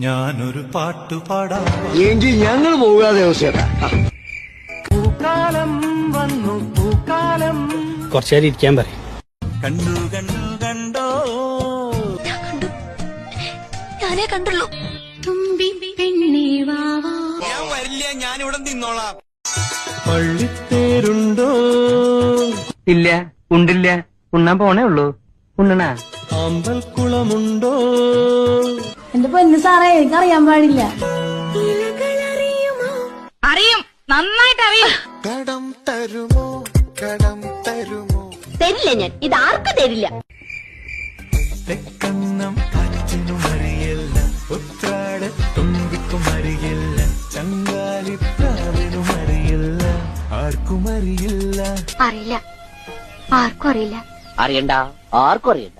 ഞാനൊരു പാട്ടുപാടാം എങ്കിൽ ഞങ്ങൾ പോകാതെ പൂക്കാലം വന്നു പൂക്കാലം കുറച്ചേരം ഇരിക്കാൻ പറയും. കണ്ടു കണ്ടു കണ്ടോ ഞാനേ കണ്ടുള്ളൂ. തുമ്പി പെണ്ണേ വാവാ. ഞാൻ വരില്ല, ഞാനിവിടെ നിന്നോളാം. പള്ളിത്തേരുണ്ടോ ഇല്ല, ഉണ്ടില്ല, ഉണ്ണാൻ പോണേ ഉള്ളൂ. ഉണ്ണണ അമ്പൽക്കുളമുണ്ടോ എന്റെ പൊന്നു സാറേ, എനിക്കറിയാൻ പാടില്ല. അറിയും, നന്നായിട്ട് അറിയും. കടം തരുമോ, കടം തരുമോ? തരില്ല ഞാൻ, ഇത് ആർക്കും തരില്ല. തെക്കന്നം കാറ്റിനും അറിയില്ല, ഉത്രാട തുമ്പിക്കും അറിയില്ല, ചങ്കാലിപ്രാവിനും അറിയില്ല, ആർക്കും അറിയില്ല. അറിയില്ല, ആർക്കും അറിയില്ല. അറിയണ്ട, ആർക്കും അറിയണ്ട.